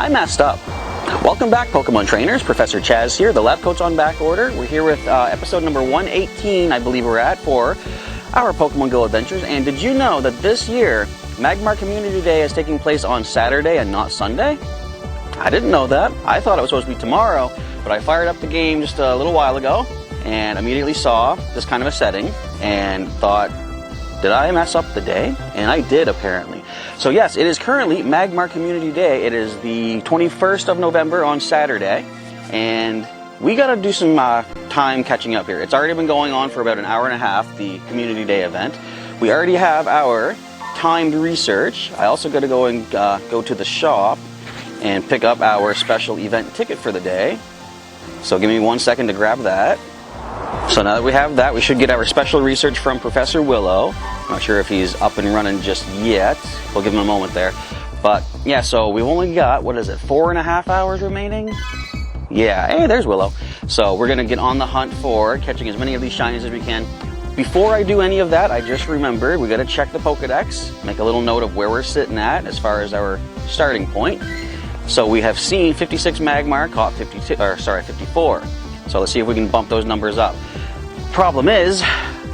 I messed up. Welcome back, Pokemon Trainers. Professor Chaz here. The lab coat's on back order. We're here with episode number 118, I believe we're at, for our Pokemon GO adventures. And did you know that this year, Magmar Community Day is taking place on Saturday and not Sunday? I didn't know that. I thought it was supposed to be tomorrow, but I fired up the game just a little while ago and immediately saw this kind of a setting and thought, did I mess up the day? And I did, apparently. So yes, it is currently Magmar Community Day. It is the 21st of November on Saturday, and we got to do some time catching up here. It's already been going on for about an hour and a half, the Community Day event. We already have our timed research. I also got to go and go to the shop and pick up our special event ticket for the day. So give me 1 second to grab that. So now that we have that, we should get our special research from Professor Willow. I'm not sure if he's up and running just yet. We'll give him a moment there. But yeah, so we've only got, what is it, 4.5 hours remaining? Yeah, hey, there's Willow. So we're going to get on the hunt for catching as many of these shinies as we can. Before I do any of that, I just remembered we got to check the Pokedex, make a little note of where we're sitting at as far as our starting point. So we have seen 56 Magmar, caught 54. So let's see if we can bump those numbers up. Problem is,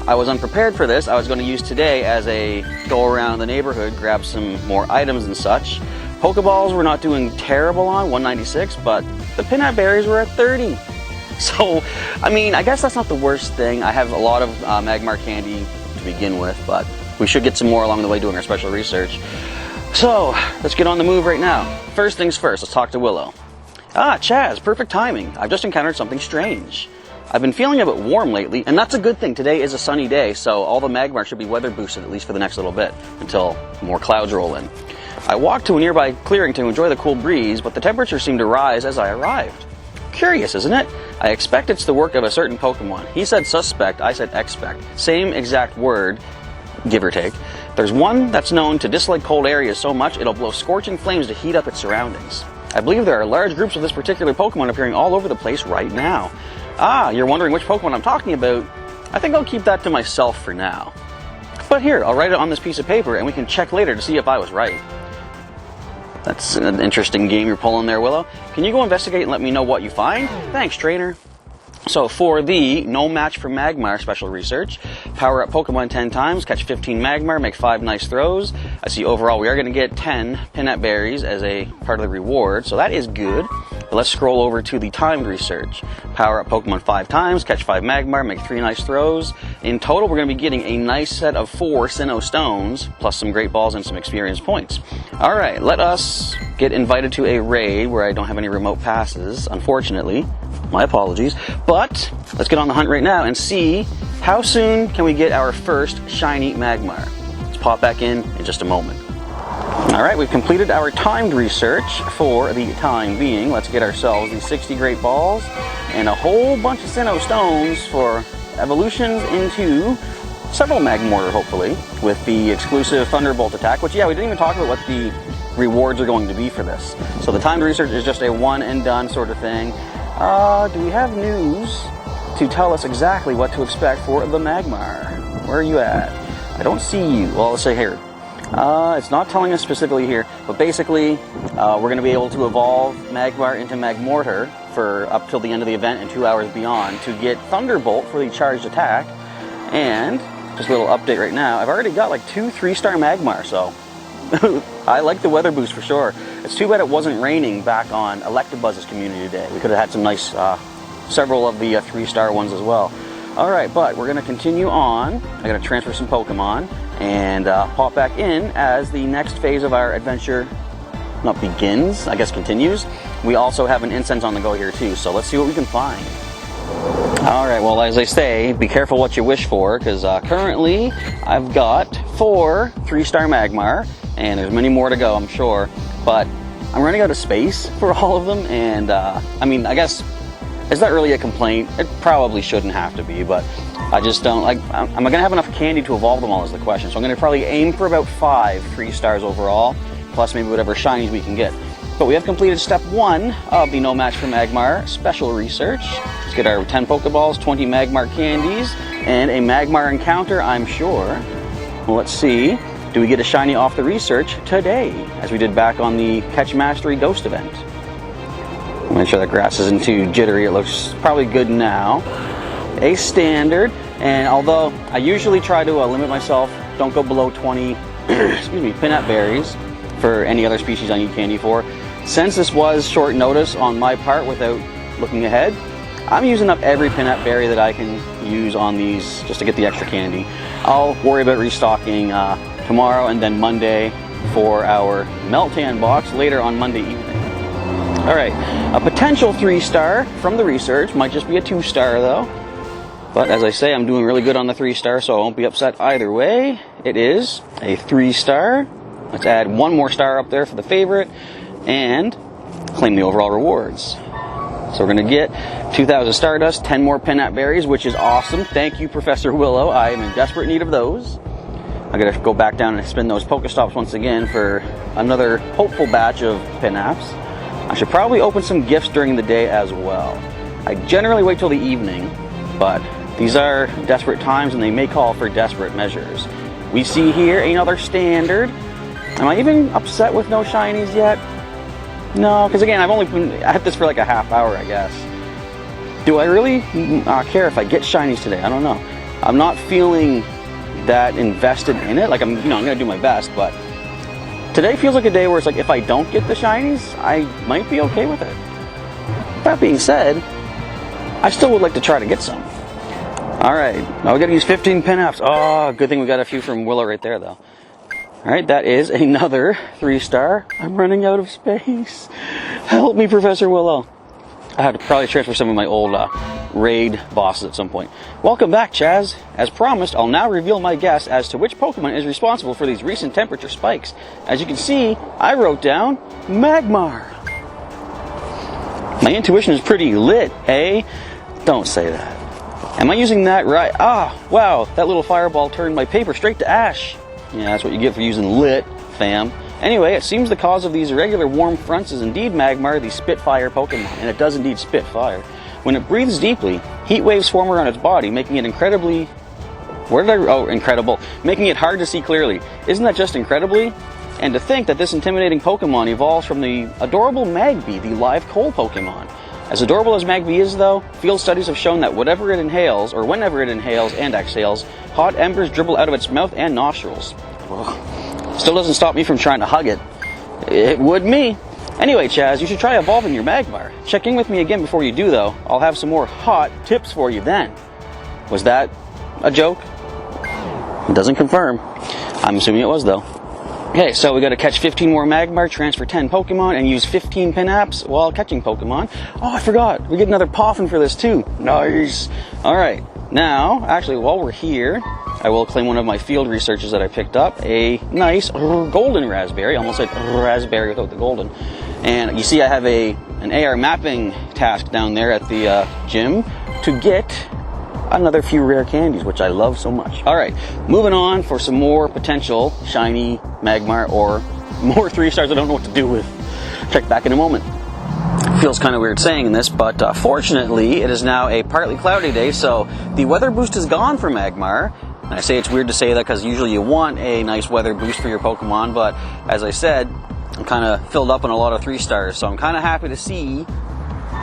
I was unprepared for this. I was going to use today as a go around the neighborhood, grab some more items and such. Pokeballs we're not doing terrible on, 196, but the peanut berries were at 30. So, I mean, I guess that's not the worst thing. I have a lot of Magmar candy to begin with, but we should get some more along the way doing our special research. So, let's get on the move right now. First things first, let's talk to Willow. Ah, Chaz, perfect timing. I've just encountered something strange. I've been feeling a bit warm lately, and that's a good thing. Today is a sunny day, so all the Magmar should be weather boosted, at least for the next little bit, until more clouds roll in. I walked to a nearby clearing to enjoy the cool breeze, but the temperature seemed to rise as I arrived. Curious, isn't it? I expect it's the work of a certain Pokemon. He said suspect, I said expect. Same exact word, give or take. There's one that's known to dislike cold areas so much it'll blow scorching flames to heat up its surroundings. I believe there are large groups of this particular Pokemon appearing all over the place right now. Ah, you're wondering which Pokemon I'm talking about? I think I'll keep that to myself for now. But here, I'll write it on this piece of paper and we can check later to see if I was right. That's an interesting game you're pulling there, Willow. Can you go investigate and let me know what you find? Thanks, trainer. So for the No Match for Magmar special research, power up Pokemon 10 times, catch 15 Magmar, make 5 nice throws. I see overall we are going to get 10 peanut berries as a part of the reward, so that is good. But let's scroll over to the timed research. Power up Pokemon 5 times, catch 5 Magmar, make 3 nice throws. In total, we're going to be getting a nice set of 4 Sinnoh Stones, plus some Great Balls and some experience points. Alright, let us get invited to a raid where I don't have any remote passes, unfortunately. My apologies. But let's get on the hunt right now and see how soon can we get our first shiny Magmar. Let's pop back in just a moment. Alright, we've completed our timed research for the time being. Let's get ourselves these 60 Great Balls and a whole bunch of Sinnoh Stones for evolutions into several Magmorter, hopefully, with the exclusive Thunderbolt attack, which, yeah, we didn't even talk about what the rewards are going to be for this. So the timed research is just a one and done sort of thing. Do we have news to tell us exactly what to expect for the Magmar? Where are you at? I don't see you. Well, let's say here. It's not telling us specifically here, but basically we're going to be able to evolve Magmar into Magmorter for up till the end of the event and 2 hours beyond to get Thunderbolt for the charged attack. And just a little update right now, I've already got like 2 3-star Magmar, so I like the weather boost for sure. It's too bad it wasn't raining back on Electabuzz's Community Day. We could have had some nice, several of the 3-star ones as well. Alright, but we're going to continue on. I'm going to transfer some Pokemon and pop back in as the next phase of our adventure, not begins, I guess continues. We also have an incense on the go here too, so let's see what we can find. Alright, well, as I say, be careful what you wish for, because currently I've got 4 3-star Magmar, and there's many more to go, I'm sure, but I'm running out of space for all of them, and I mean, I guess, is that really a complaint? It probably shouldn't have to be, but I just don't, like, am I going to have enough candy to evolve them all is the question, so I'm going to probably aim for about 5 3-stars overall, plus maybe whatever shinies we can get. But we have completed step 1 of the No Match for Magmar special research. Let's get our 10 Pokeballs, 20 Magmar candies, and a Magmar encounter, I'm sure. Well, let's see. do we get a shiny off the research today, as we did back on the Catch Mastery Ghost event. Make sure that grass isn't too jittery. It looks probably good now. A standard, and although I usually try to limit myself, don't go below 20 excuse me, pinap berries for any other species I need candy for. Since this was short notice on my part without looking ahead, I'm using up every pinap berry that I can use on these just to get the extra candy. I'll worry about restocking tomorrow and then Monday for our Meltan box later on Monday evening. Alright, a potential 3-star from the research, might just be a 2-star though. But as I say, I'm doing really good on the 3-star, so I won't be upset either way. It is a 3-star. Let's add one more star up there for the favorite and claim the overall rewards. So we're going to get 2,000 Stardust, 10 more pinap berries, which is awesome. Thank you, Professor Willow. I am in desperate need of those. I'm going to go back down and spin those Pokestops once again for another hopeful batch of pinaps. I should probably open some gifts during the day as well. I generally wait till the evening, but these are desperate times and they may call for desperate measures. We see here another standard. Am I even upset with no shinies yet? No, because again, I've only been at this for like a half hour, I guess. Do I really care if I get shinies today? I don't know. I'm not feeling that invested in it. Like I'm gonna do my best, but today feels like a day where it's like if I don't get the shinies, I might be okay with it. That being said, I still would like to try to get some. All right, now we gotta use 15 pinaps. Oh, good thing we got a few from Willow right there, though. All right, that is another 3-star. I'm running out of space. Help me, Professor Willow. I had to probably transfer some of my old raid bosses at some point. Welcome back, Chaz. As promised, I'll now reveal my guess as to which Pokemon is responsible for these recent temperature spikes. As you can see, I wrote down Magmar. My intuition is pretty lit, eh? Don't say that. Am I using that right? Ah, wow, that little fireball turned my paper straight to ash. Yeah, that's what you get for using lit, fam. Anyway, it seems the cause of these irregular warm fronts is indeed Magmar, the Spitfire Pokemon, and it does indeed spit fire. When it breathes deeply, heat waves form around its body, making it incredibly... incredible. Making it hard to see clearly. Isn't that just incredibly? And to think that this intimidating Pokemon evolves from the adorable Magby, the live coal Pokemon. As adorable as Magby is, though, field studies have shown that whatever it inhales, or whenever it inhales and exhales, hot embers dribble out of its mouth and nostrils. Ugh. Still doesn't stop me from trying to hug it. It would me. Anyway, Chaz, you should try evolving your Magmar. Check in with me again before you do, though. I'll have some more hot tips for you then. Was that a joke? It doesn't confirm. I'm assuming it was, though. Okay, so we got to catch 15 more Magmar, transfer 10 Pokemon, and use 15 pinaps while catching Pokemon. Oh, I forgot. We get another Poffin for this, too. Nice. All right. Now, actually, while we're here, I will claim one of my field researches that I picked up. A nice golden raspberry. Almost said raspberry without the golden. And you see I have an AR mapping task down there at the gym to get another few rare candies, which I love so much. All right, moving on for some more potential shiny Magmar or more 3-stars I don't know what to do with. Check back in a moment. Feels kind of weird saying this, but fortunately it is now a partly cloudy day, so the weather boost is gone for Magmar. And I say it's weird to say that because usually you want a nice weather boost for your Pokemon, but as I said, I'm kind of filled up on a lot of 3-stars, so I'm kind of happy to see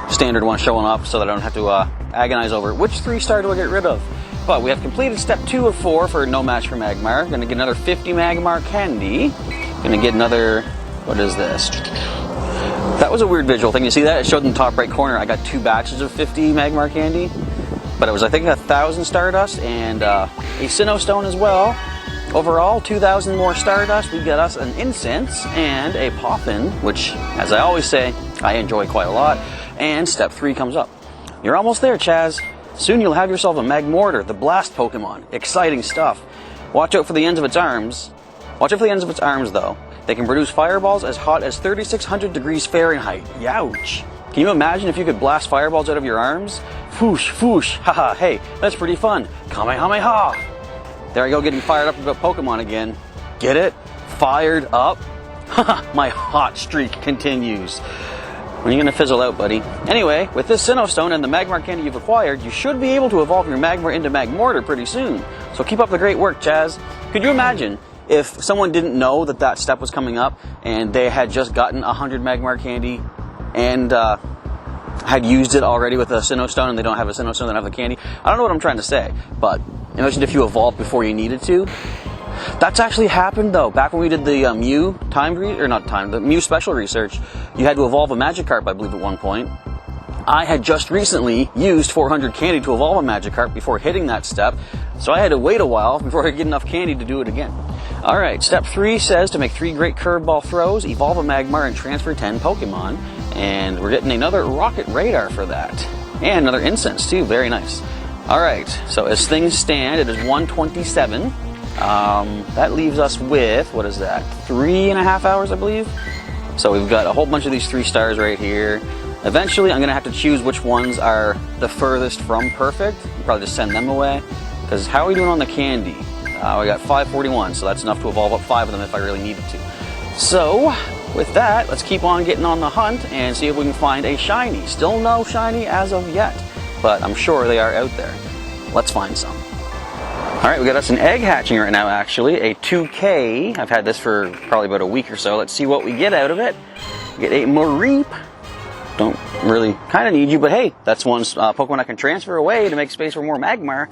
standard one showing up so that I don't have to agonize over which 3-star do I get rid of. But we have completed step 2 of 4 for no match for Magmar. Gonna get another 50 Magmar candy. Gonna get another, what is this? That was a weird visual thing. You see that? It showed in the top right corner. I got 2 batches of 50 Magmar candy. But it was, I think, 1,000 Stardust and a Sinnoh Stone as well. Overall, 2,000 more Stardust. We get us an Incense and a Poffin, which, as I always say, I enjoy quite a lot. And step 3 comes up. You're almost there, Chaz. Soon you'll have yourself a Magmorter, the blast Pokemon. Exciting stuff. Watch out for the ends of its arms. Watch out for the ends of its arms, though. They can produce fireballs as hot as 3,600 degrees Fahrenheit. Youch. Can you imagine if you could blast fireballs out of your arms? Foosh, foosh, haha, hey, that's pretty fun. Kamehameha. There I go, getting fired up about Pokemon again. Get it? Fired up? Haha, my hot streak continues. When are you going to fizzle out, buddy? Anyway, with this Sinnoh Stone and the Magmar candy you've acquired, you should be able to evolve your Magmar into Magmorter pretty soon. So keep up the great work, Chaz. Could you imagine if someone didn't know that that step was coming up and they had just gotten 100 Magmar candy and had used it already with a Sinnoh Stone and they don't have a Sinnoh Stone, they don't have the candy. I don't know what I'm trying to say, but imagine if you evolved before you needed to. That's actually happened though. Back when we did the the Mew special research, you had to evolve a Magikarp, I believe, at one point. I had just recently used 400 candy to evolve a Magikarp before hitting that step, so I had to wait a while before I could get enough candy to do it again. Alright, step 3 says to make 3 great curveball throws, evolve a Magmar, and transfer 10 Pokemon. And we're getting another Rocket Radar for that. And another Incense too, very nice. Alright, so as things stand, it is 1:27. That leaves us with, what is that, 3.5 hours, I believe? So we've got a whole bunch of these 3 stars right here. Eventually, I'm going to have to choose which ones are the furthest from perfect. I'll probably just send them away. Because how are we doing on the candy? We got 541, so that's enough to evolve up 5 of them if I really needed to. So, with that, let's keep on getting on the hunt and see if we can find a shiny. Still no shiny as of yet, but I'm sure they are out there. Let's find some. Alright, we got us an egg hatching right now, actually. A 2K. I've had this for probably about a week or so. Let's see what we get out of it. We get a Mareep. Don't really kind of need you, but hey, that's one Pokemon I can transfer away to make space for more Magmar.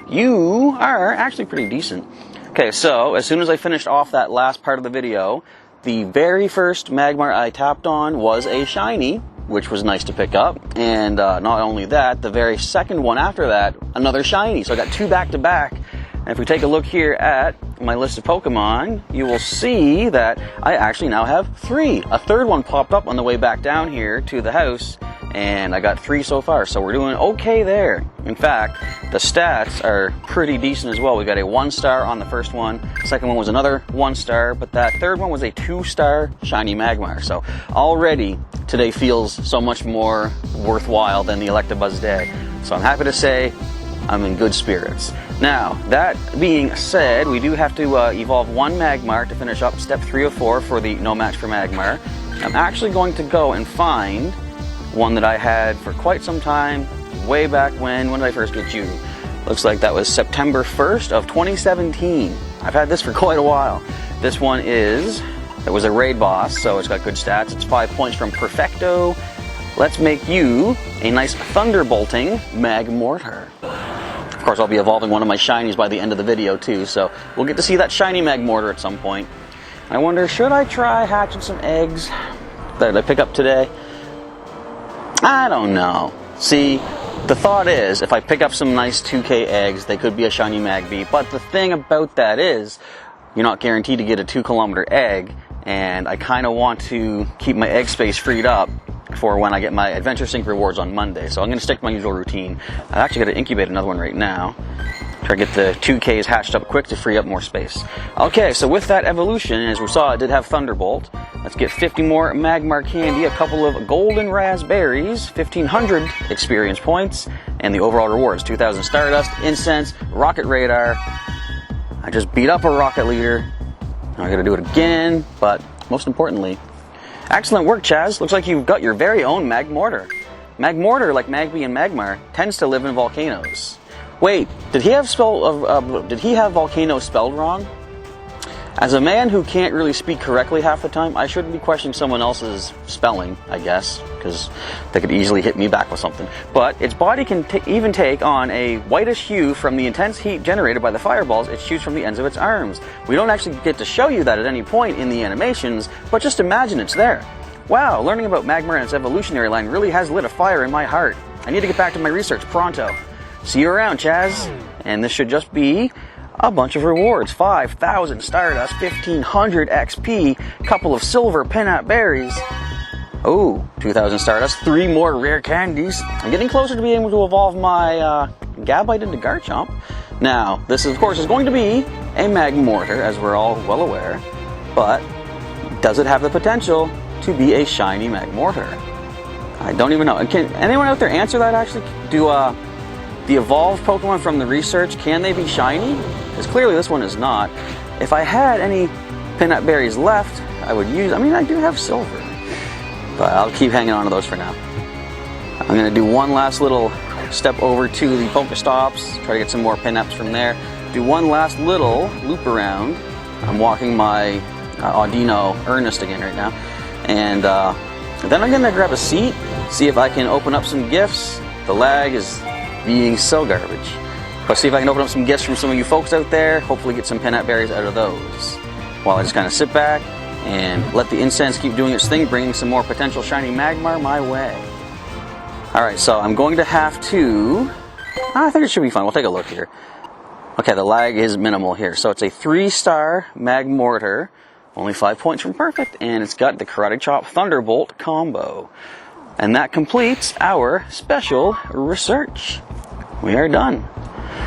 You are actually pretty decent. Okay, so as soon as I finished off that last part of the video, the very first Magmar I tapped on was a shiny, which was nice to pick up. And not only that, the very second one after that, another shiny. So I got 2 back to back. And if we take a look here at my list of Pokemon, you will see that I actually now have 3. A third one popped up on the way back down here to the house, and I got 3 so far, so we're doing okay there. In fact, the stats are pretty decent as well. We got a 1-star on the first one, the second one was another 1-star, but that third one was a 2-star shiny Magmar. So already today feels so much more worthwhile than the Electabuzz day. So I'm happy to say I'm in good spirits. Now, that being said, we do have to evolve 1 Magmar to finish up step 3 of 4 for the No Match for Magmar. I'm actually going to go and find one that I had for quite some time, way back when did I first get you? Looks like that was September 1st of 2017. I've had this for quite a while. This one it was a raid boss, so it's got good stats. It's 5 points from Perfecto. Let's make you a nice thunderbolting Magmorter. Of course, I'll be evolving one of my shinies by the end of the video too, so we'll get to see that shiny Magmorter at some point. I wonder, should I try hatching some eggs that I pick up today? I don't know. See, the thought is, if I pick up some nice 2K eggs, they could be a shiny Magby, but the thing about that is, you're not guaranteed to get a 2-kilometer egg, and I kind of want to keep my egg space freed up for when I get my Adventure Sync rewards on Monday. So I'm going to stick to my usual routine. I've actually got to incubate another one right now. Try to get the 2Ks hatched up quick to free up more space. Okay, so with that evolution, as we saw, it did have Thunderbolt. Let's get 50 more Magmar candy, a couple of golden raspberries, 1,500 experience points, and the overall rewards, 2,000 Stardust, Incense, Rocket Radar. I just beat up a Rocket Leader. I gotta do it again, but most importantly, excellent work, Chaz. Looks like you've got your very own Magmorter. Magmorter, like Magby and Magmar, tends to live in volcanoes. Wait, did he have volcano spelled wrong? As a man who can't really speak correctly half the time, I shouldn't be questioning someone else's spelling, I guess, because they could easily hit me back with something. But its body can even take on a whitish hue from the intense heat generated by the fireballs it shoots from the ends of its arms. We don't actually get to show you that at any point in the animations, but just imagine it's there. Wow, learning about Magmar and its evolutionary line really has lit a fire in my heart. I need to get back to my research pronto. See you around, Chaz. And this should just be a bunch of rewards. 5,000 Stardust, 1,500 XP, couple of silver peanut berries. Oh, 2,000 Stardust, 3 more rare candies. I'm getting closer to being able to evolve my Gabite into Garchomp. Now, this of course is going to be a Magmorter, as we're all well aware, but does it have the potential to be a shiny Magmorter? I don't even know. Can anyone out there answer that actually? Do the evolved Pokemon from the research, can they be shiny? Because clearly this one is not. If I had any peanut berries left, I would use, I mean, I do have silver, but I'll keep hanging on to those for now. I'm going to do one last little step over to the Pokestops, try to get some more pinups from there. Do one last little loop around, I'm walking my Audino Ernest again right now. And then I'm gonna grab a seat, see if I can open up some gifts. The lag is being so garbage. But see if I can open up some gifts from some of you folks out there, hopefully get some peanut berries out of those. While I just kind of sit back and let the incense keep doing its thing, bringing some more potential shiny Magmar my way. Alright, so I'm going to have to... I think it should be fun. We'll take a look here. Okay, the lag is minimal here. So it's a 3-star Magmorter, only 5 points from perfect, and it's got the Karate Chop Thunderbolt combo. And that completes our special research. We are done.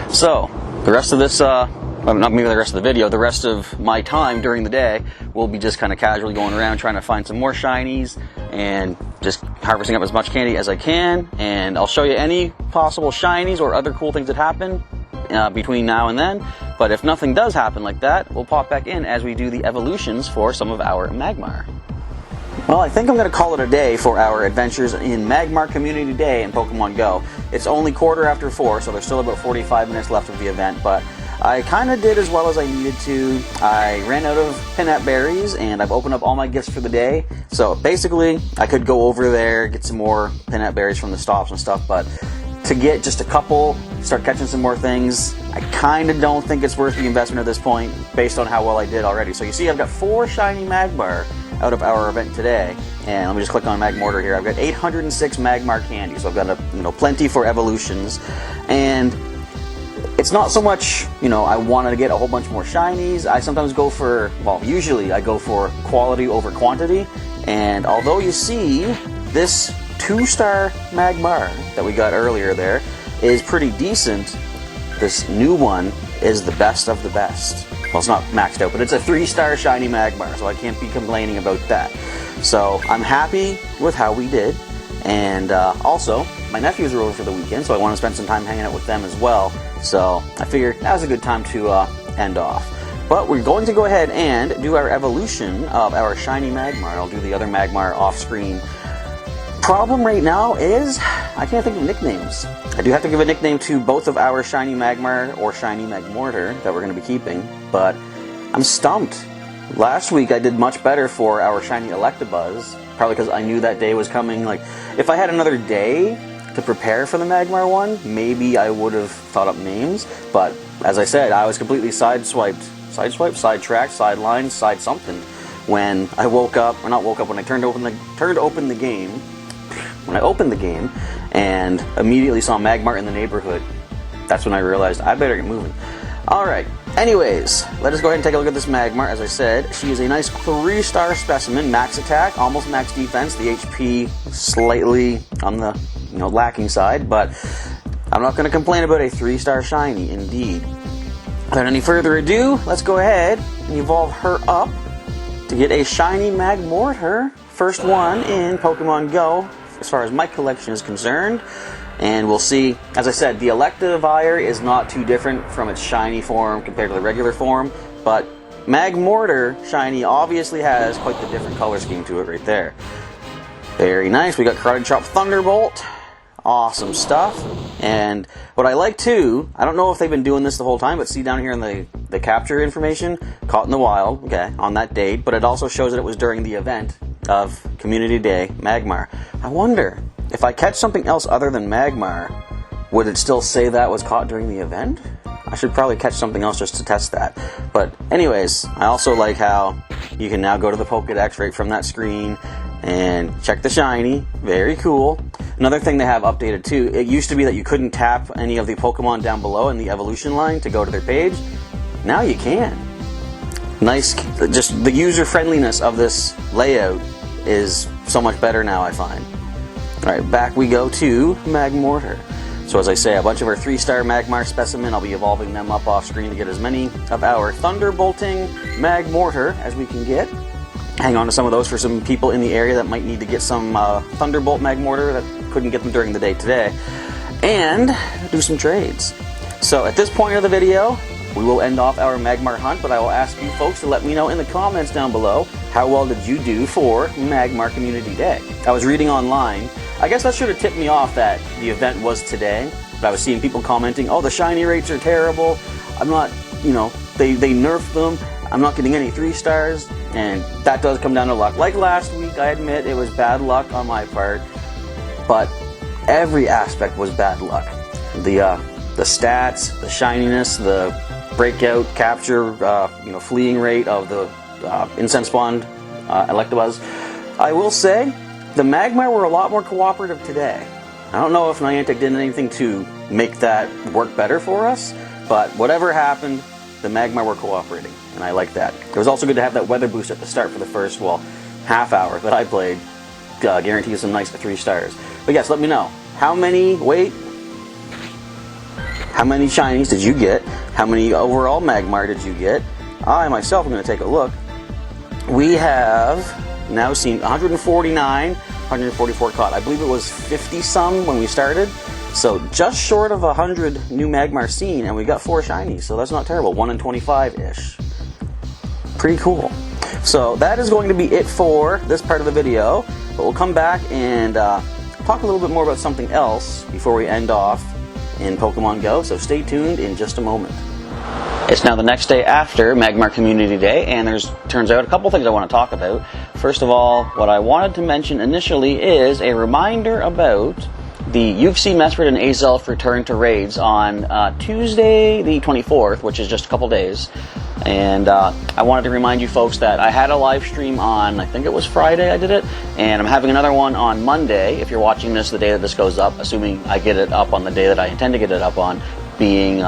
So, the rest of this, well, not maybe the rest of the video, the rest of my time during the day will be just kind of casually going around trying to find some more shinies and just harvesting up as much candy as I can. And I'll show you any possible shinies or other cool things that happen between now and then. But if nothing does happen like that, we'll pop back in as we do the evolutions for some of our Magmar. Well, I think I'm going to call it a day for our adventures in Magmar Community Day in Pokemon GO. It's only 4:15, so there's still about 45 minutes left of the event, but I kind of did as well as I needed to. I ran out of peanut berries, and I've opened up all my gifts for the day. So basically, I could go over there, get some more peanut berries from the stops and stuff, but to get just a couple, start catching some more things, I kind of don't think it's worth the investment at this point, based on how well I did already. So you see I've got 4 shiny Magmar out of our event today, and let me just click on Magmorter here. I've got 806 Magmar candy, so I've got plenty for evolutions, and it's not so much I want to get a whole bunch more shinies. I sometimes go for, well, usually I go for quality over quantity, and although you see this 2-star Magmar that we got earlier there is pretty decent, this new one is the best of the best. Well, it's not maxed out, but it's a 3-star shiny Magmar, so I can't be complaining about that. So I'm happy with how we did, and also my nephews are over for the weekend, so I want to spend some time hanging out with them as well. So I figured that was a good time to end off. But we're going to go ahead and do our evolution of our shiny Magmar. I'll do the other Magmar off screen. Problem right now is I can't think of nicknames. I do have to give a nickname to both of our shiny Magmar or shiny Magmorter that we're going to be keeping, but I'm stumped. Last week I did much better for our shiny Electabuzz, probably because I knew that day was coming. Like, if I had another day to prepare for the Magmar one, maybe I would have thought up names, but as I said, I was completely sidetracked, sidelined, side something when I woke up, or not woke up, when I turned open the game. When I opened the game and immediately saw Magmar in the neighborhood, that's when I realized I better get moving. Alright, anyways, let us go ahead and take a look at this Magmar. As I said, she is a nice 3-star specimen, max attack, almost max defense, the HP slightly on the lacking side, but I'm not going to complain about a 3-star shiny, indeed. Without any further ado, let's go ahead and evolve her up to get a shiny Magmorter, first one in Pokemon GO, as far as my collection is concerned. And we'll see, as I said, the Electivire is not too different from its shiny form compared to the regular form, but Magmorter shiny obviously has quite the different color scheme to it right there. Very nice. We got Karate Chop Thunderbolt. Awesome stuff. And what I like too, I don't know if they've been doing this the whole time, but see down here in the capture information, caught in the wild, okay, on that date, but it also shows that it was during the event of Community Day Magmar. I wonder, if I catch something else other than Magmar, would it still say that was caught during the event? I should probably catch something else just to test that. But anyways, I also like how you can now go to the Pokédex right from that screen and check the shiny. Very cool. Another thing they have updated too, it used to be that you couldn't tap any of the Pokemon down below in the evolution line to go to their page. Now you can. Nice, just the user friendliness of this layout is so much better now, I find. Alright, back we go to Magmorter. So as I say, a bunch of our 3-star Magmar specimen, I'll be evolving them up off screen to get as many of our Thunderbolting Magmorter as we can get. Hang on to some of those for some people in the area that might need to get some Thunderbolt Magmorter that couldn't get them during the day today. And do some trades. So at this point of the video, we will end off our Magmar hunt, but I will ask you folks to let me know in the comments down below, how well did you do for Magmar Community Day? I was reading online, I guess that should have tipped me off that the event was today, but I was seeing people commenting, oh, the shiny rates are terrible, I'm not, they nerfed them. I'm not getting any 3 stars, and that does come down to luck. Like last week, I admit it was bad luck on my part, but every aspect was bad luck. The stats, the shininess, the breakout, capture, fleeing rate of the incense spawned Electabuzz. I will say, the Magmar were a lot more cooperative today. I don't know if Niantic did anything to make that work better for us, but whatever happened, the Magmar were cooperating, and I like that. It was also good to have that weather boost at the start for the first, half hour that I played. Guarantees some nice 3 stars. But yes, let me know. How many shinies did you get? How many overall Magmar did you get? I myself am going to take a look. We have now seen 149, 144 caught. I believe it was 50 some when we started. So just short of 100 new Magmar seen, and we got 4 shinies, so that's not terrible. 1 in 25-ish. Pretty cool. So that is going to be it for this part of the video, but we'll come back and talk a little bit more about something else before we end off in Pokemon Go, so stay tuned in just a moment. It's now the next day after Magmar Community Day, and turns out a couple things I want to talk about. First of all, what I wanted to mention initially is a reminder about the Uxie, Mesprit, and Azelf return to raids on Tuesday the 24th, which is just a couple days. And I wanted to remind you folks that I had a live stream on, I think it was Friday I did it, and I'm having another one on Monday, if you're watching this the day that this goes up, assuming I get it up on the day that I intend to get it up on, being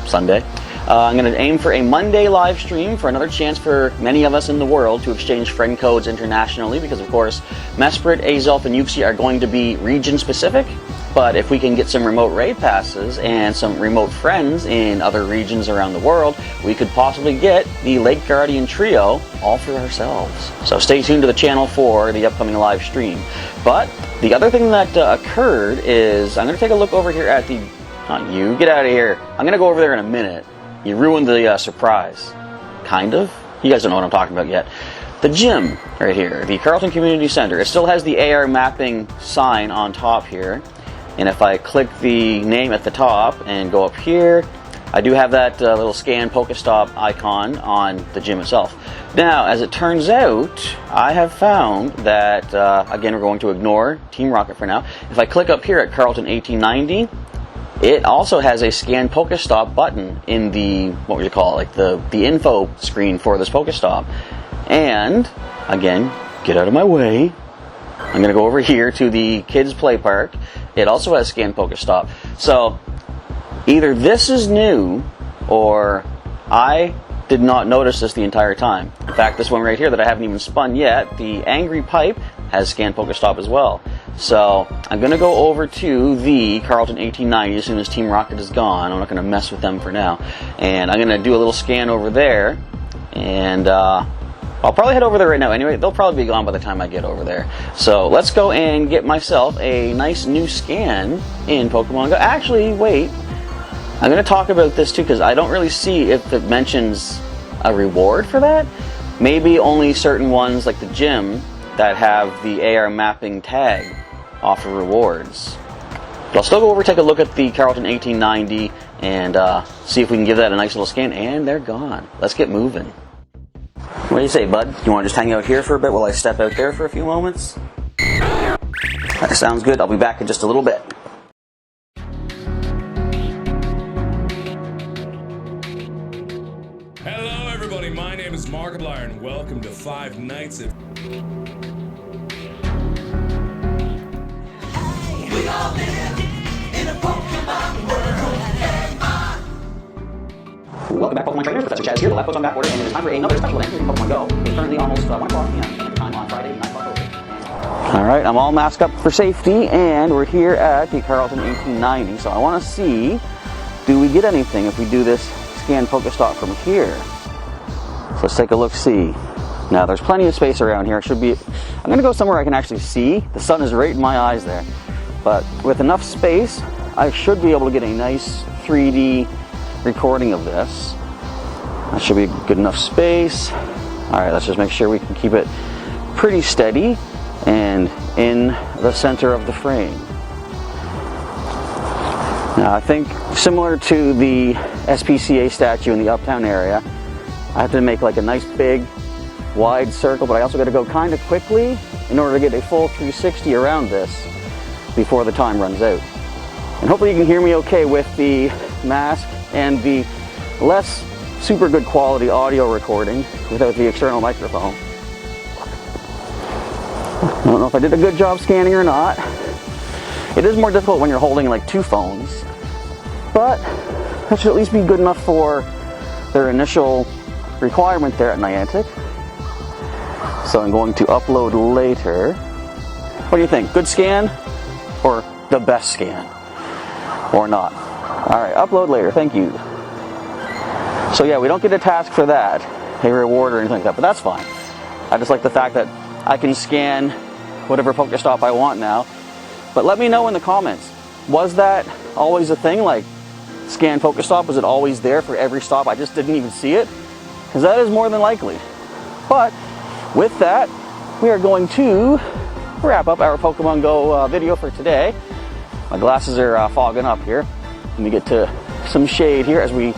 Sunday. I'm going to aim for a Monday live stream for another chance for many of us in the world to exchange friend codes internationally, because of course Mesprit, Azelf, and Uxie are going to be region specific, but if we can get some remote raid passes and some remote friends in other regions around the world, we could possibly get the Lake Guardian Trio all for ourselves. So stay tuned to the channel for the upcoming live stream. But the other thing that occurred is, I'm going to take a look over here at the... you, get out of here. I'm going to go over there in a minute. You ruined the surprise. Kind of. You guys don't know what I'm talking about yet. The gym right here, the Carleton Community Center, it still has the AR mapping sign on top here. And if I click the name at the top and go up here, I do have that little scan Pokestop icon on the gym itself. Now, as it turns out, I have found that, again, we're going to ignore Team Rocket for now. If I click up here at Carleton 1890, it also has a scan Pokestop button in the, what would you call it, like the info screen for this Pokestop. And, again, get out of my way. I'm going to go over here to the Kids Play Park. It also has scan Pokestop. So, either this is new, or I did not notice this the entire time. In fact, this one right here that I haven't even spun yet, the Angry Pipe, has scan Pokestop as well. So, I'm going to go over to the Carleton 1890 as soon as Team Rocket is gone. I'm not going to mess with them for now. And I'm going to do a little scan over there. And I'll probably head over there right now anyway. They'll probably be gone by the time I get over there. So, let's go and get myself a nice new scan in Pokemon Go. Actually, wait. I'm going to talk about this too, because I don't really see if it mentions a reward for that. Maybe only certain ones like the gym that have the AR mapping tag offer rewards. But I'll still go over and take a look at the Carleton 1890 and see if we can give that a nice little scan. And they're gone. Let's get moving. What do you say, bud? You want to just hang out here for a bit while I step out there for a few moments? That sounds good. I'll be back in just a little bit. Hello everybody, my name is Markiplier and welcome to 5 Nights at... We all live in a Pokemon world. Welcome back, Pokemon Trainers. Professor Chaz here. The lab coach on back order, and it is time for another special event in Pokemon Go. It's currently almost 1 o'clock p.m. time on Friday, 9 o'clock over. Alright, I'm all masked up for safety, and we're here at the Carleton 1890. So I want to see, do we get anything if we do this scan Pokestop from here? So let's take a look-see. Now, there's plenty of space around here. It should be... I'm going to go somewhere I can actually see. The sun is right in my eyes there. But with enough space, I should be able to get a nice 3D recording of this. That should be good enough space. Alright, let's just make sure we can keep it pretty steady and in the center of the frame. Now, I think similar to the SPCA statue in the Uptown area, I have to make like a nice big wide circle, but I also got to go kind of quickly in order to get a full 360 around this before the time runs out. And hopefully you can hear me okay with the mask and the less super good quality audio recording without the external microphone. I don't know if I did a good job scanning or not. It is more difficult when you're holding like two phones, but that should at least be good enough for their initial requirement there at Niantic. So I'm going to upload later. What do you think? Good scan or the best scan? Or not? Alright, upload later. Thank you. So yeah, we don't get a task for that, a reward or anything like that, but that's fine. I just like the fact that I can scan whatever Pokestop I want now. But let me know in the comments, was that always a thing? Like, scan Pokestop, was it always there for every stop? I just didn't even see it? Because that is more than likely. But with that, we are going to wrap up our Pokemon Go video for today. My glasses are fogging up here. Let me get to some shade here as we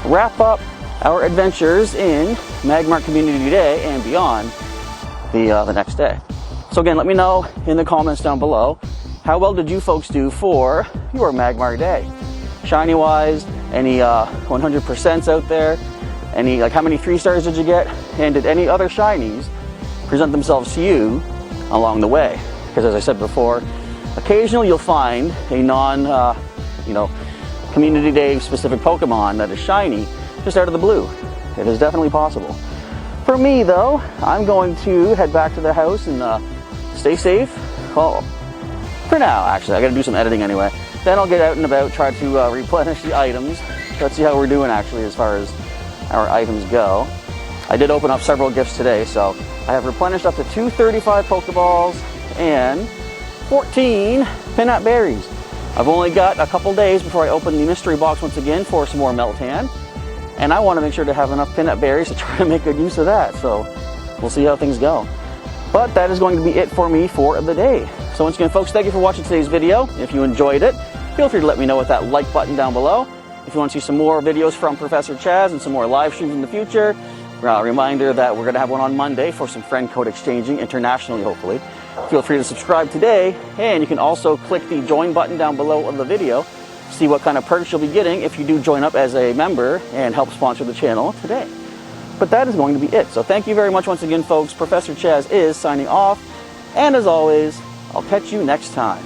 wrap up our adventures in Magmar Community today and beyond the next day. So again, let me know in the comments down below, how well did you folks do for your Magmar day? Shiny wise, any 100% out there? Any, like, how many 3 stars did you get? And did any other shinies present themselves to you along the way? Because as I said before, occasionally you'll find a community day specific Pokemon that is shiny just out of the blue. It is definitely possible. For me though, I'm going to head back to the house and stay safe. Well, for now actually, I gotta do some editing anyway. Then I'll get out and about, try to replenish the items. Let's see how we're doing actually as far as our items go. I did open up several gifts today, so I have replenished up to 235 Pokeballs and 14 peanut berries. I've only got a couple days before I open the mystery box once again for some more Meltan, and I want to make sure to have enough peanut berries to try to make good use of that, so we'll see how things go. But that is going to be it for me for the day. So once again folks, thank you for watching today's video. If you enjoyed it, feel free to let me know with that like button down below. If you want to see some more videos from Professor Chaz and some more live streams in the future, reminder that we're going to have one on Monday for some friend code exchanging internationally, hopefully. Feel free to subscribe today, and you can also click the join button down below of the video, see what kind of perks you'll be getting if you do join up as a member and help sponsor the channel today. But that is going to be it. So thank you very much once again, folks. Professor Chaz is signing off, and as always, I'll catch you next time.